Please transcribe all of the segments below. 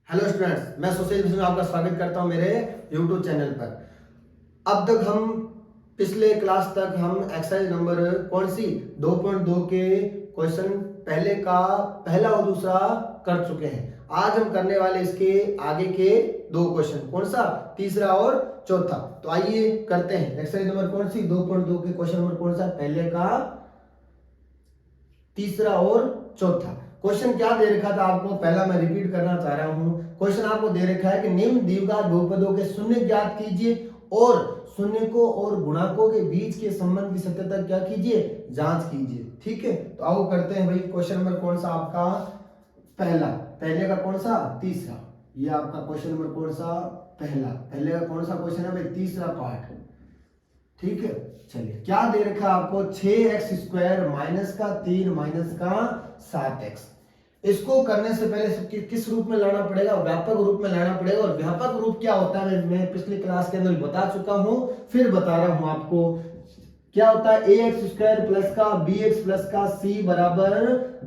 Hello students, मैं सुशील में आपका स्वागत करता हूं मेरे YouTube चैनल पर। अब तक हम पिछले क्लास तक हम एक्सरसाइज नंबर कौन सी 2.2 के क्वेश्चन पहले का पहला और दूसरा कर चुके हैं। आज हम करने वाले इसके आगे के दो क्वेश्चन, कौन सा तीसरा और चौथा। तो आइए करते हैं एक्सरसाइज नंबर कौन सी 2.2 के क्वेश्चन नंबर कौन सा, पहले का तीसरा और चौथा। क्वेश्चन क्या दे रखा था आपको, पहला मैं रिपीट करना चाह रहा हूं। क्वेश्चन आपको दे रखा है कि निम्न द्विघात बहुपदों के शून्य ज्ञात कीजिए और शून्यकों और गुणाकों के बीच के संबंध की सत्यता क्या कीजिए, जांच कीजिए। ठीक है, तो आओ करते हैं भाई। क्वेश्चन नंबर कौन सा आपका, पहला, पहले का कौन सा, तीसरा। ये आपका क्वेश्चन नंबर कौन सा, पहला, पहले का कौन सा क्वेश्चन है भाई, तीसरा पार्ट। ठीक है, चलिए क्या दे रखा है आपको, 6x² माइनस का 3 माइनस का 7x। इसको करने से पहले किस रूप में लाना पड़ेगा, व्यापक रूप में लाना पड़ेगा। और व्यापक रूप क्या होता है मैं पिछली क्लास के अंदर बता चुका हूं, फिर बता रहा हूं आपको। क्या होता है, ax² प्लस का bx प्लस का c बराबर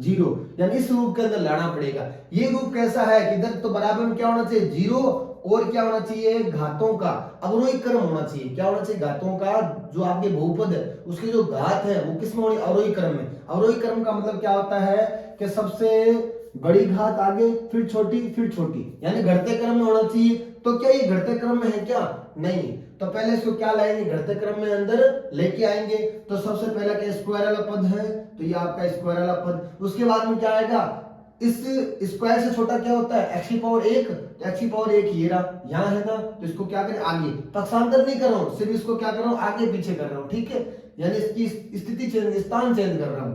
0, यानी इस रूप के अंदर लाना पड़ेगा। ये रूप कैसा है कि इधर तो बराबर में क्या होना चाहिए, 0, और क्या होना चाहिए, घातों का अवरोही क्रम होना चाहिए। क्या होना चाहिए, घातों का, जो आपके बहुपद है उसके जो घात है वो किस में होनी, अवरोही क्रम में। अवरोही क्रम का मतलब क्या होता है कि सबसे बड़ी घात आगे, फिर छोटी, फिर छोटी, यानी घटते क्रम में होना चाहिए। तो क्या ये घटते क्रम में है क्या, नहीं। तो पहले इसको क्या लाएंगे, घटते क्रम में अंदर लेके आएंगे। तो सबसे पहला क्या स्क्वायर वाला पद है, तो ये आपका स्क्वायर वाला पद। उसके बाद में क्या आएगा, इस स्क्वायर से छोटा क्या होता है, x की पावर 1, तो x की पावर 1 ये रहा, यहाँ है ना। तो इसको क्या करें, आगे पक्षांतर नहीं कर रहा हूं, सिर्फ इसको क्या कर रहा हूं, आगे पीछे कर रहा हूं। ठीक है, यानी इसकी स्थिति चेंज, स्थान चेंज कर रहा हूं।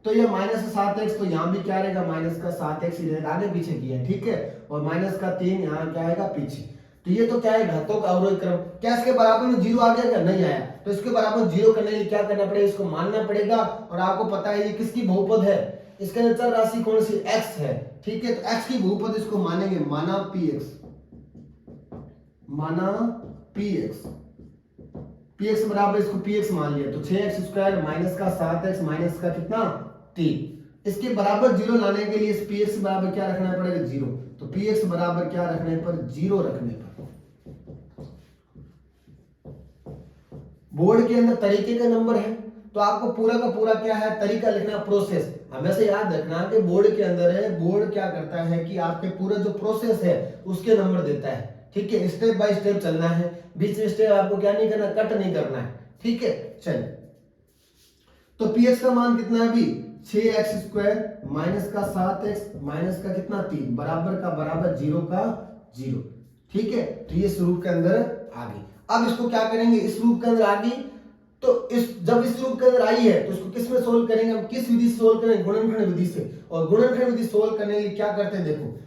तो ये -7x, तो यहाँ भी क्या रहेगा, -7x ही रहेगा, आगे पीछे किया। ठीक है, और -3 यहाँ क्या आएगा, पीछे। तो ये तो क्या है, घातों का अवरोही क्रम। क्या इसके बराबर में 0 आ गया क्या, नहीं आया। तो इसके बराबर 0 करने के लिए क्या करना पड़ेगा, इसको मानना पड़ेगा। और आपको पता है ये किसकी बहुपद है, इसके अंदर चर राशि कौन सी, x है। ठीक है, तो x की बहुपद इसको मानेंगे, माना px, माना px, px बराबर इसको px मान लिया। तो 6x² माइनस का 7x माइनस का कितना, 3। इसके बराबर 0 लाने के लिए इस px बराबर क्या रखना पड़ेगा, 0। तो px बराबर क्या रखने पर, 0 रखने पर। बोर्ड के अंदर तरीके का नंबर है, तो आपको पूरा का पूरा क्या है, तरीका लिखना, प्रोसेस। हमेशा याद रखना कि बोर्ड के अंदर है, बोर्ड क्या करता है कि आपके पूरा जो प्रोसेस है उसके नंबर देता है। ठीक है, स्टेप बाय स्टेप चलना है, बीच में स्टेप आपको क्या नहीं करना, कट नहीं करना है। ठीक है, चलिए। तो px का मान कितना है अभी, 6x² माइनस का 7x माइनस का कितना, 3 बराबर का बराबर 0 का 0। ठीक है, तो ये इस रूप के अंदर आ गई। अब इसको क्या करेंगे, इस रूप के अंदर आ गई, तो जब इस रूप के अंदर आई है तो इसको किस में सोल्व करेंगे, हम किस विधि से सोल्व करेंगे, गुणनखंड विधि से। और गुणनखंड विधि सोल्व करने के लिए क्या करते हैं, देखो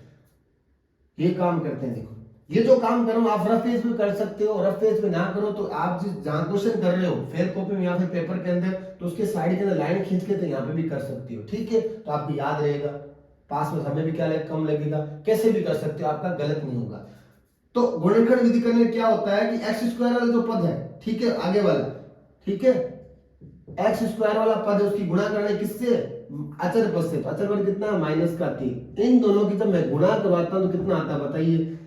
ये काम करते हैं। देखो ये जो काम करो आप रफ पेज में कर सकते हो, रफ पेज में ना करो तो आप जिस जहां क्वेश्चन कर रहे हो फेयर कॉपी में या फिर पेपर के अंदर, तो उसके साइड के अंदर लाइन खींच के तो यहाँ पे भी कर सकती हो। ठीक है, तो आपको याद रहेगा, पास में समय भी क्या लगेगा, कम लगेगा, कैसे भी कर सकते हो, आपका गलत नहीं होगा। तो गुणनखंड विधि करने क्या होता है कि x² वाला जो पद है, ठीक है, आगे वाला, ठीक है, x² वाला पद है उसकी गुणा करना किससे, अचर पद से। तो अचर पद कितना, -3। इन दोनों की जब मैं गुणा करवाता हूं तो कितना आता है बताइए,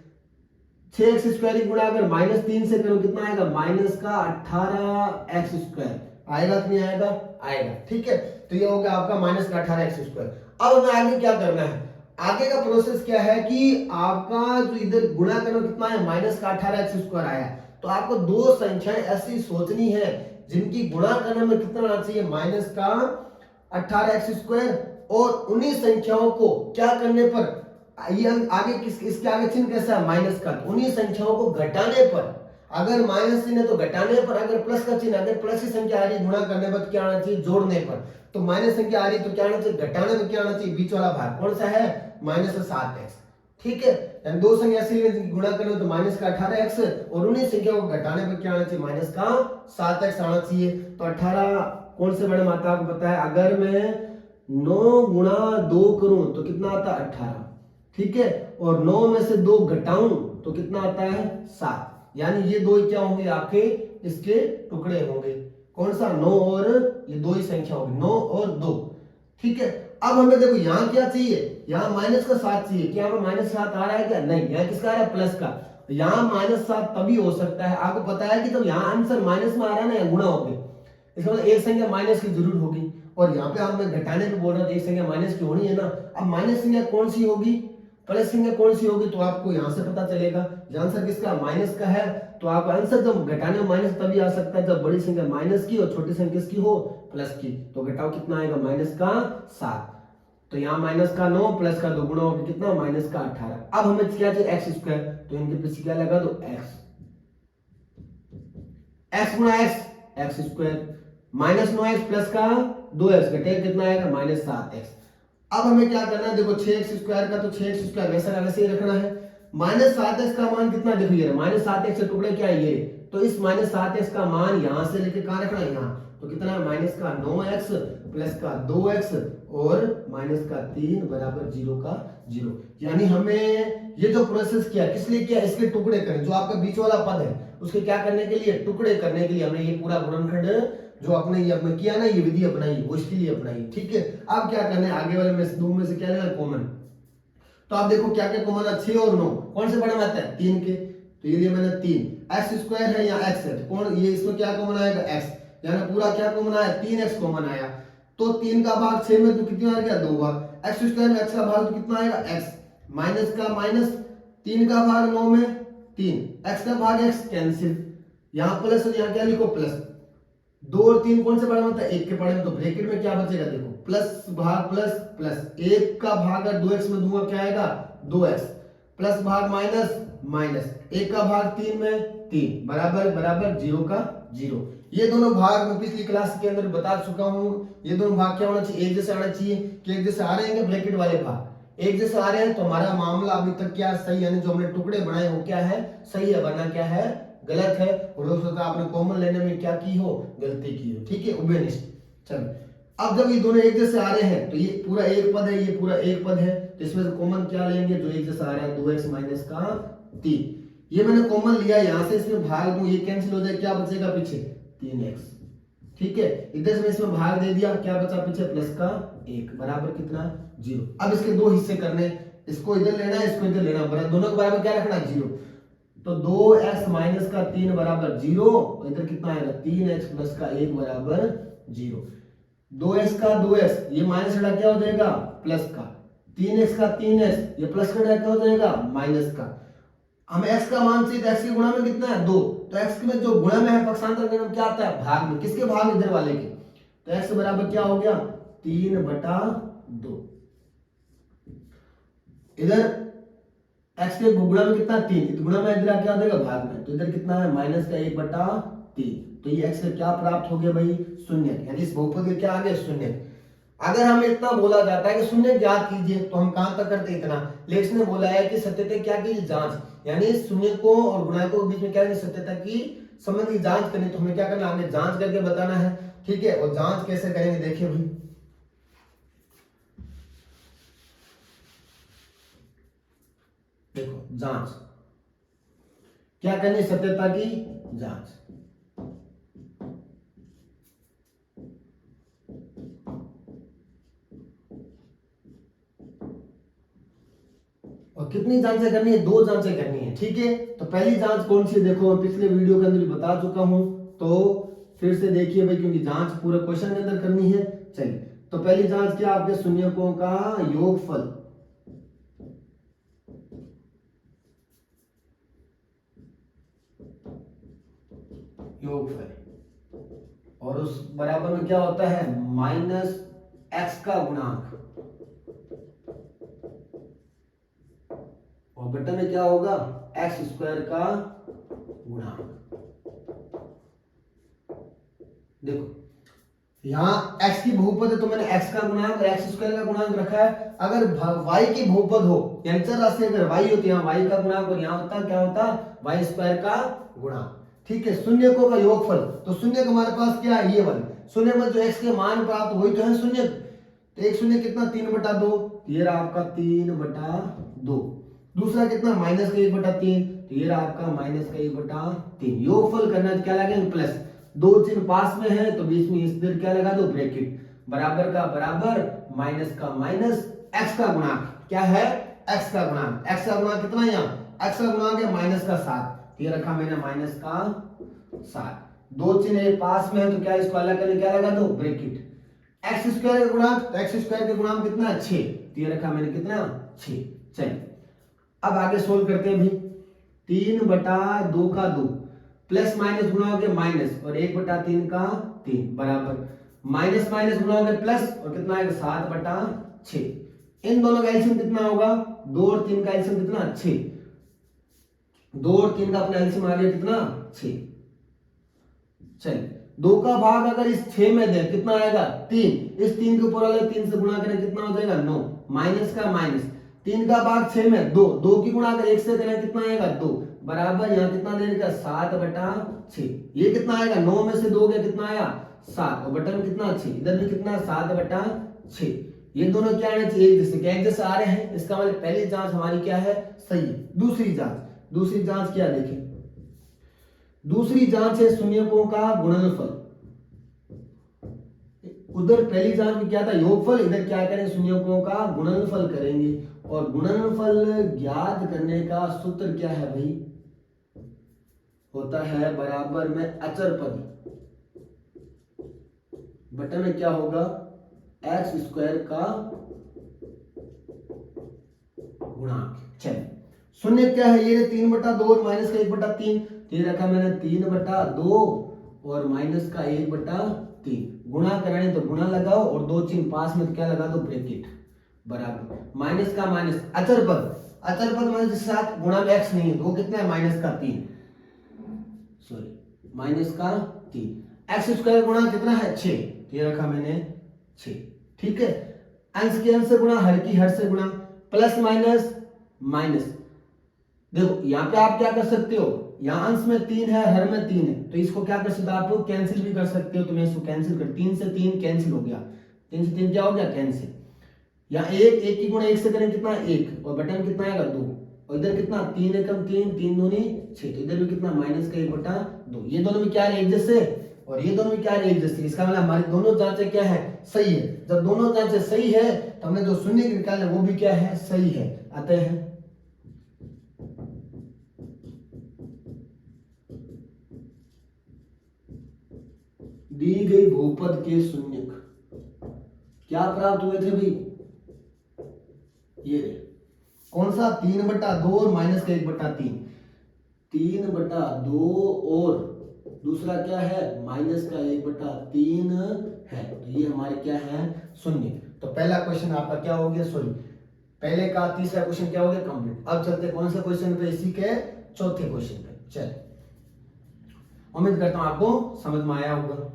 6x² की गुणा अगर -3 से करूं कितना आएगा, -18x² आएगा कि नहीं आएगा, आएगा। ठीक है, तो ये हो गया आपका -18x²। अब हमें आगे क्या करना है, आगे का प्रोसेस क्या है कि आपका जो इधर गुणा करना कितना है, -18x² आया। तो आपको दो संख्याएं ऐसी सोचनी है जिनकी गुणा करने में कितना आना चाहिए, -18x², और उन्हीं संख्याओं को क्या करने पर, ये आगे इसके आगे चिन्ह कैसा है, माइनस का, तो उन्हीं संख्याओं को घटाने पर, अगर माइनस चिन्ह है तो घटाने पर, अगर प्लस का चिन्ह, अगर प्लस की संख्या आ रही गुणा करने पर क्या आना चाहिए, जोड़ने पर। तो माइनस संख्या आ रही तो क्या आना चाहिए, घटाने में क्या आना चाहिए, बीच वाला भाग कौन सा है, -7x। ठीक है, यानी दो संख्या ऐसी गुणा करें तो -18x, और उन्हीं संख्या को घटाने पर क्या आना चाहिए, -7x आना चाहिए। तो 18 कौन से बड़े मात्रा को पता है, अगर मैं 9 गुणा 2 करूं तो कितना आता है, 18। ठीक है, और 9 में से 2 घटाऊं तो कितना आता है, 7। यानी ये दो क्या होंगे आपके, इसके टुकड़े होंगे, कौन सा, 9 और ये दो ही संख्या होगी, 9 और 2। ठीक है, अब हमें देखो यहाँ क्या चाहिए, यहाँ माइनस का 7 चाहिए, क्या यहाँ -7 आ रहा है क्या, नहीं, यहाँ किसका आ रहा है, प्लस का। यहाँ -7 तभी हो सकता है, आपको पता है कि जब यहाँ आंसर माइनस में आ रहा है ना, या गुणा हो गया, इसका मतलब एक संख्या माइनस की जरूर होगी। और यहाँ पे हमें घटाने पे बोल रहा था, एक संख्या माइनस की होनी है ना। अब माइनस संख्या कौन सी होगी, प्लस संख्या कौन सी होगी, तो आपको यहाँ से पता चलेगा। आंसर किसका, माइनस का है, तो आप आंसर जब घटाने में माइनस तभी आ सकता है जब बड़ी संख्या माइनस की और छोटी संख्या किसकी हो, प्लस की। तो घटाओ कितना आएगा, माइनस का 7, तो यहाँ माइनस का 9 प्लस का 2 गुणा होगा कितना, माइनस का 18। अब हमें क्या चाहिए, एक्स स्क्वायर, तो इनके पीछे क्या लगा दो, एक्स गुणा एक्स स्क्वायर, -9x प्लस का 2x घटेगा कितना आएगा, -7x। अब हमें क्या करना है, देखो 6x स्क्वायर का तो 6x स्क्वायर वैसा का वैसे ही रखना है। -7x का मान कितना, देखो ये -7x से टुकड़े क्या है ये, तो इस -7x का मान यहां से लेके कहां रखना है, यहाँ, तो कितना है, माइनस का 9x प्लस का 2x और माइनस का 3 बराबर 0 का 0। यानी हमें ये जो प्रोसेस किया किस लिए किया, इसके टुकड़े करें, जो आपका बीच वाला पद है उसके क्या करने के लिए, टुकड़े करने के लिए हमने ये पूरा गुणनखंड जो आपने ये अपने किया ना, ये विधि अपनाई, वो इसके लिए अपनाई, ठीक है। अब क्या करना है, आगे वाले में दो में से क्या लेना, कॉमन। तो आप देखो क्या क्या कॉमन है, 6 और 9 कौन से बड़े में आता है, 3 के, तो ये लिए मैंने 3, एक्स स्क्वायर है या एक्स है, कौन ये, इसमें क्या कॉमन आएगा, एक्स, यानी पूरा क्या कॉमन आया, 3x कॉमन आया। तो 3 का भाग 6 में तो कितना आ गया, 2 बार, एक्स स्क्वायर में x का भाग तो कितना आएगा, x, माइनस का माइनस, 3 का भाग 9 में 3, x का भाग x कैंसिल, यहाँ प्लस और यहाँ क्या लिखो, प्लस। 2 और 3 कौन से पढ़े में होता है, 1 के पढ़े में, तो ब्रैकेट में क्या बचेगा, देखो प्लस भाग प्लस प्लस, 1 का भाग अगर 2x में दूंगा क्या आएगा, 2x, प्लस भाग माइनस माइनस, 1 का भाग 3 में 3 बराबर बराबर 0 का 0। ये दोनों भाग मैं पिछली क्लास के अंदर बता चुका हूं, ये दोनों भाग क्या होना चाहिए, एक जैसे आना चाहिए, कि एक जैसे आ रहे हैं ब्रैकेट वाले भाग एक जैसे आ रहे हैं, तो हमारा मामला अभी तक क्या सही, यानी जो हमने टुकड़े बनाए वो क्या है, सही है, वरना क्या है, गलत है। और हो सकता है आपने कॉमन लेने में क्या की हो, गलती की हो, ठीक है, उभयनिष्ठ। चलो अब जब ये दोनों एक जैसे आ रहे हैं, तो ये पूरा एक पद है, ये पूरा एक पद है, तो इसमें से कॉमन क्या लेंगे, जो एक जैसा आ रहा है, 2x माइनस का 3, ये मैंने कॉमन लिया, यहां से इसमें भाग दूं, ये कैंसिल हो जाए, क्या बचेगा पीछे, 3x, ठीक है। इधर से इसमें भाग दे दिया, क्या बचा पीछे, प्लस का 1 बराबर कितना, 0। अब इसके दो हिस्से करने, इसको इधर लेना है, इसको इधर लेना, बराबर दोनों के बराबर क्या रखना है, 0। तो 2x माइनस का 3 बराबर 0, इधर कितना आएगा, 3x प्लस का 1 बराबर 0। 2x का 2x, ये माइनस हटा क्या हो जाएगा, प्लस का, 3x का 3x, ये प्लस का क्या हो जाएगा, माइनस का। हम x का मान चाहिए, x के गुणा में कितना है, 2, तो x में जो गुणा में है पक्षांतर में क्या आता है, भाग में, किसके भाग, इधर वाले के, तो x बराबर क्या हो गया, 3/2। इधर x के गुणा में कितना, 3, गुणा में इधर क्या हो जाएगा, भाग में, तो इधर कितना है, माइनस का 1/3, तो ये x का क्या प्राप्त हो गया भाई, शून्य, यानी इस बहुपद के क्या आ गया, शून्य। अगर हमें इतना बोला जाता है कि शून्य ज्ञात कीजिए, तो हम कहां तक करते इतना, लेकिन इसने बोला है कि सत्यता क्या कीजिए, जांच, यानी शून्य को और गुणांकों के बीच में क्या है, सत्यता की संबंध की जांच करनी, तो हमें क्या करना, हमें जांच करके बताना है, ठीक है। और जांच कैसे करेंगे, देखिए भाई, देखो जांच क्या करनी, सत्यता की जांच। और कितनी जांचें करनी है, 2 जांचें करनी है, ठीक है। तो पहली जांच कौन सी, देखो मैं पिछले वीडियो के अंदर बता चुका हूं, तो फिर से देखिए भाई, क्योंकि जांच पूरे क्वेश्चन के अंदर करनी है। चलिए, तो पहली जांच क्या, आपके शून्यकों का योगफल, और उस बराबर में क्या होता है, माइनस x का गुणांक, और बटे में क्या होगा, x स्क्वायर का गुणांक। देखो यहाँ x की बहुपद है, तो मैंने x का गुणांक और x स्क्वायर का गुणांक रखा है। अगर y की बहुपद हो, यानी चर राशि अगर y होती है, y का गुणांक, और यहाँ होता क्या होता, y स्क्वायर का गुणांक, ठीक है। शून्यकों का योगफल, तो शून्य हमारे पास क्या है, ये वाले शून्य में जो x के मान प्राप्त वही तो है शून्य, तो एक शून्य कितना, 3/2, ये रहा आपका 3/2। दूसरा कितना, माइनस का 1/3, तो ये रहा आपका माइनस का 1/3। योगफल करना क्या लगेगा, प्लस, 2 चिन्ह पास में है, तो बीच में इस क्या लगा दो, ब्रैकेट, बराबर का बराबर माइनस का माइनस एक्स का गुणांक क्या है, एक्स का गुणांक। एक्स का गुणांक कितना है यहाँ, एक्स का गुणांक है माइनस का 7, ये रखा मैंने माइनस का 7। दो चिन्ह पास में है तो क्या इसको अलग करके क्या लगा दो, ब्रैकेट। एक्स स्क्वायर का गुणांक, तो एक्स स्क्वायर का गुणांक कितना है 6, तो ये रखा मैंने कितना 6। चलिए अब आगे सोल्व करते हैं भाई। 3/2 का 2 प्लस माइनस गुणा हो गया माइनस और 1/3 का 3 बराबर माइनस माइनस गुणा हो गया प्लस और कितना आएगा 7/6। इन दोनों का एलसीएम कितना होगा, 2 और 3 का एलसीएम कितना 6, 2 और 3 का अपना एलसीएम आ गया कितना 6। चलिए 2 का भाग अगर इस 6 में दे कितना आएगा 3, इस 3 के ऊपर वाले 3 से गुणा करें कितना हो जाएगा 9, माइनस का माइनस 3 का भाग 6 में 2, 2 की गुणा अगर 1 से करें कितना आएगा 2 बराबर यहाँ कितना देने का 7/6। ये कितना आएगा 9 में से 2 गया कितना आया 7 और बटन कितना 6, इधर भी कितना 7/6। ये दोनों क्या आने चाहिए, एक जैसे क्या एक जैसे आ रहे हैं, इसका मतलब पहली जांच हमारी क्या है सही है। दूसरी जांच क्या देखें, दूसरी जांच है शून्यकों का गुणनफल। उधर पहली जांच में क्या था योगफल, इधर क्या करेंगे शून्यकों का गुणनफल करेंगे। और गुणनफल ज्ञात करने का सूत्र क्या है भाई, होता है बराबर में अचर पद, बटन में क्या होगा एक्स स्क्वायर का गुणांक। चलिए शून्य क्या है, ये 3/2 और माइनस का 1/3, ये रखा मैंने 3/2 और माइनस का 1/3। गुणा कराने तो गुणा लगाओ और 2 चिन्ह पास में तो क्या लगा दो ब्रैकेट बराबर माइनस का माइनस अचर पद माइनस के साथ गुणा में एक्स नहीं है तो वो कितना है माइनस का 3, सॉरी माइनस का 3। एक्स स्क्वायर गुणा कितना है 6, तो ये रखा मैंने 6। ठीक है, अंश के अंश से गुणा, हर की हर से गुणा, प्लस माइनस माइनस। देखो यहाँ पे आप क्या कर सकते हो, यहाँ अंश में 3 है हर में 3 है तो इसको क्या कर सकते हो आप लोग कैंसिल भी कर सकते हो। तो मैं इसको कैंसिल कर, 3 से 3 कैंसिल हो गया, 3 से 3 क्या हो गया कैंसिल। यहाँ 1 की गुणा 1 से करें कितना 1 और बटन कितना आएगा 2 और इधर कितना 3 एकम 3, 3 दूनी 6, तो इधर भी कितना माइनस का 1/2। ये दोनों में क्या है एक जैसे और ये दोनों में क्या है एक जैसे, इसका मतलब हमारी दोनों जांचें क्या है सही है। जब दोनों जांचें सही है तो हमने जो शून्य निकाले वो भी क्या है सही है। आते हैं दी गई बहुपद के शून्यक क्या प्राप्त हुए थे भाई, ये कौन सा 3/2 और माइनस का 1/3, 3/2 और दूसरा क्या है माइनस का 1/3 है, तो ये हमारे क्या है शून्य। तो पहला क्वेश्चन आपका क्या हो गया, सॉरी पहले का तीसरा क्वेश्चन क्या हो गया कंप्लीट। अब चलते कौन सा क्वेश्चन पे, इसी के चौथे क्वेश्चन पे। चलिए उम्मीद करता हूं आपको समझ में आया होगा।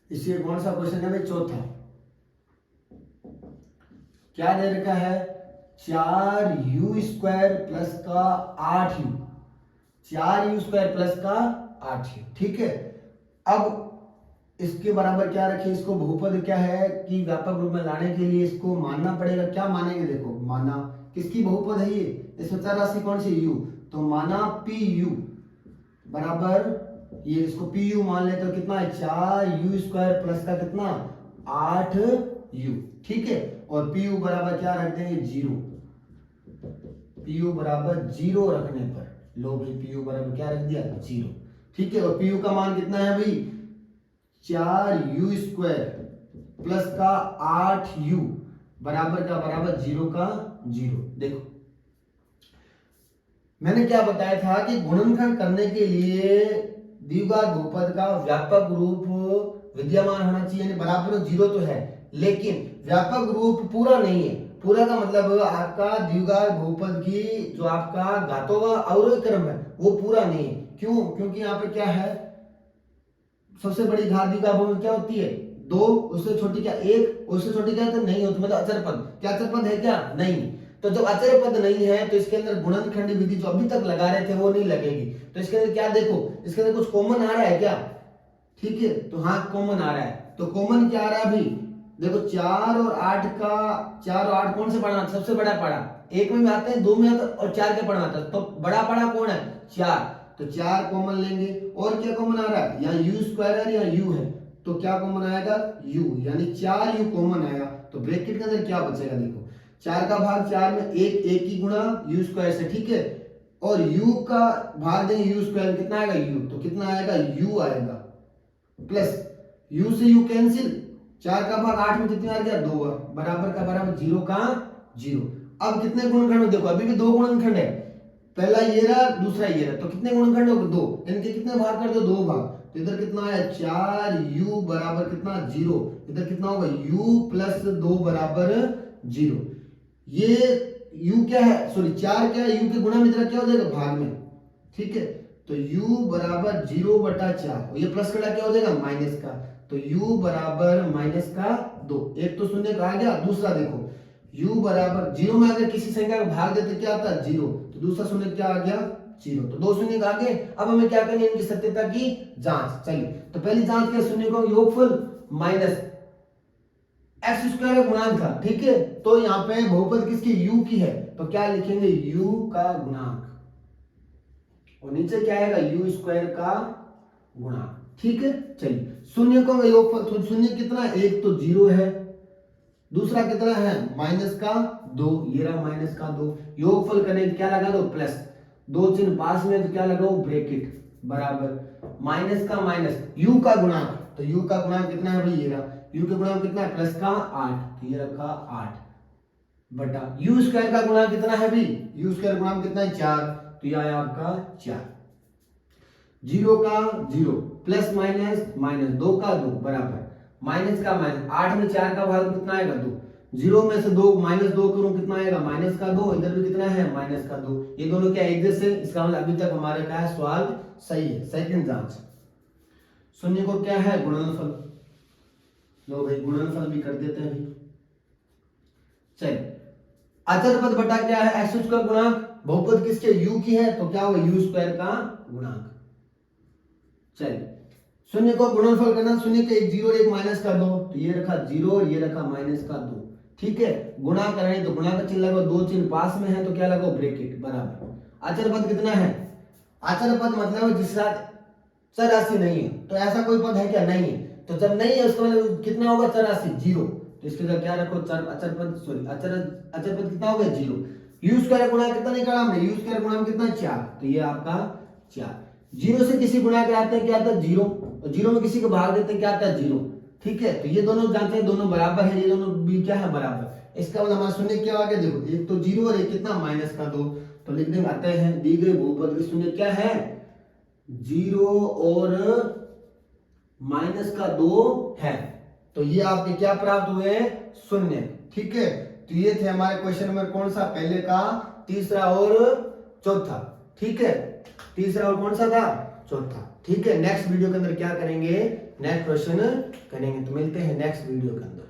इसलिए कौन सा क्वेश्चन है भाई चौथा, क्या दे रखा है 4u² प्लस का 8u, 4u² प्लस का 8u। ठीक है, अब इसके बराबर क्या रखें, इसको बहुपद क्या है कि व्यापक रूप में लाने के लिए इसको मानना पड़ेगा। क्या मानेंगे, देखो माना किसकी बहुपद है ये, इसमें चर राशि कौन सी u, तो माना pu बराबर ये, इसको pu मान ले तो कितना है 4u² प्लस का कितना 8u। ठीक है, और pu बराबर क्या रख देंगे 0, pu बराबर 0 रखने पर, लो भाई pu बराबर क्या रख दिया 0। ठीक है, और pu का मान कितना है भाई 4u² प्लस का 8u बराबर का बराबर 0 का 0। देखो मैंने क्या बताया था कि गुणनखंड करने के लिए द्विघात बहुपद का व्यापक रूप विद्यमान होना चाहिए, बराबर 0 तो है लेकिन व्यापक रूप पूरा नहीं है। पूरा का मतलब आपका द्विघात बहुपद की जो आपका घातों का अवरोही क्रम है वो पूरा नहीं है। क्यों, क्योंकि यहाँ पे क्या है सबसे बड़ी घात द्विघात बहुपद क्या होती है 2, उससे छोटी क्या 1, उससे छोटी क्या तो नहीं होती, मतलब अचर पद। क्या अचर पद है क्या नहीं। तो जब अचर पद नहीं है तो इसके अंदर गुणनखंड विधि जो अभी तक लगा रहे थे वो नहीं लगेगी। तो इसके अंदर क्या देखो, इसके अंदर कुछ कॉमन आ रहा है क्या? ठीक है, तो हाँ कॉमन आ रहा है। तो कॉमन क्या आ रहा है अभी देखो, 4 और 8 कौन से पढ़ा? सबसे बड़ा पढ़ा, एक में भी आते हैं, दो में आता है और 4 के पढ़ा आता है, तो बड़ा पढ़ा कौन है? 4। तो 4 कॉमन लेंगे। और क्या कॉमन आ रहा है? यहाँ यू स्क्वायर है, यहाँ यू है, तो क्या कॉमन आएगा? u, यानी 4u कॉमन आएगा। तो ब्रैकेट के अंदर क्या बचेगा देखो, 4 का भाग 4 में एक ही गुणा u स्क्वायर से, ठीक है, और u का भाग देंगे u स्क्वायर में, कितना आएगा? u, तो कितना आएगा? u आएगा, प्लस u से u कैंसिल, 4 का भाग 8 में कितने आ गया? 2, बराबर का बराबर 0 का 0। अब कितने गुणनखंड में देखो, अभी भी 2 गुणनखंड है, पहला ये रहा, दूसरा ये रहा, तो कितने गुणनखंड हो गए? 2। इनके कितने भाग कर दो? 2 भाग, तो इधर कितना आया? 4u बराबर कितना? 0। इधर कितना होगा? u प्लस 2 बराबर 0। ये u क्या है? सॉरी 4 क्या है? u के गुणा में इधर क्या हो जाएगा? भाग में, ठीक है, तो u बराबर 0 बटा 4, और ये प्लस का क्या हो जाएगा? माइनस का, तो u बराबर माइनस का 2। एक तो शून्य का आ गया, दूसरा देखो u बराबर 0 में अगर किसी संख्या का भाग देते क्या आता है? 0, तो दूसरा शून्य क्या आ गया? 0। तो 2 शून्य का आगे। अब हमें क्या करनी है? इनकी सत्यता की जांच। चलिए, तो पहली जांच क्या? शून्य का योगफल माइनस एक्स स्क्वायर का गुणांक था, ठीक है, तो यहाँ पे बहुपद किसकी? u की है, तो क्या लिखेंगे? u का गुणांक, और नीचे क्या आएगा? u स्क्वायर का गुणांक, ठीक है। चलिए, शून्य का योगफल, तो शून्य कितना? एक तो 0 है, दूसरा कितना है? माइनस का 2, ये रहा माइनस का 2। योगफल करने क्या लगा दो? प्लस, 2 चिन्ह पास में तो क्या लगाओ? ब्रैकेट, बराबर माइनस का माइनस u का गुणांक, तो u का गुणांक कितना है भाई? ये रहा, u का गुणांक कितना है? प्लस का 8, तो ये रखा 8 बटा u स्क्वायर का गुणांक कितना है भाई? u स्क्वायर गुणांक कितना है? 4, तो ये आया आपका 4। 0 का 0 प्लस माइनस माइनस 2 का 2 बराबर माइनस का माइनस, 8 में 4 का भाग कितना आएगा? 2। 0 में से 2 माइनस 2 करूं कितना आएगा? माइनस का 2। इधर भी कितना है? माइनस का 2। ये दोनों क्या एक जैसे? इसका मतलब अभी तक हमारे क्या है? सवाल सही है। सेकंड जांच, शून्य को क्या है? गुणनफल। लो भाई गुणनफल भी कर देते हैं अभी। चलिए, अचर पद बटा क्या है? एक्स स्क्वायर गुणांक, बहुपद किसके? u की है, तो क्या होगा? u स्क्वायर का गुणांक। चलिए, शून्य को गुणनफल करना, शून्य के 1 0 1 माइनस का 2, तो ये रखा 0 और ये रखा माइनस का 2, ठीक है। गुणा करें तो गुणा का चिन्ह लगाओ, 2 चिन्ह पास में है तो क्या लगाओ? ब्रैकेट, बराबर। अचर पद कितना है? अचर पद मतलब जिसके साथ चर राशि नहीं है, तो ऐसा कोई पद है क्या? नहीं है, तो जब नहीं है उसका मतलब कितना होगा? चर राशि 0, तो इसके साथ क्या रखो? अचर पद कितना हो गया? 0। u स्क्वायर गुणा कितना निकाला हमने? u स्क्वायर गुणा कितना? 4, तो ये आपका 4। 0 से किसी गुणा कराते हैं क्या आता है? 0, और 0 में किसी को भाग देते हैं क्या आता है? 0, ठीक है। तो ये दोनों जांचें दोनों बराबर है, ये दोनों भी क्या है? बराबर। इसका मतलब हमारा शून्य क्या आ गया? देखो, एक तो 0 और एक कितना? माइनस का 2, तो लिख देंगे आते हैं दी गई बहुपद के शून्य क्या है? 0 और माइनस का 2 है, तो ये आपके क्या प्राप्त हुए? शून्य, ठीक है। तो ये थे हमारे क्वेश्चन नंबर कौन सा? पहले का, तीसरा और चौथा, ठीक है। तीसरा और कौन सा था? चौथा, ठीक है। नेक्स्ट वीडियो के अंदर क्या करेंगे? नेक्स्ट क्वेश्चन करेंगे, तो मिलते हैं नेक्स्ट वीडियो के अंदर।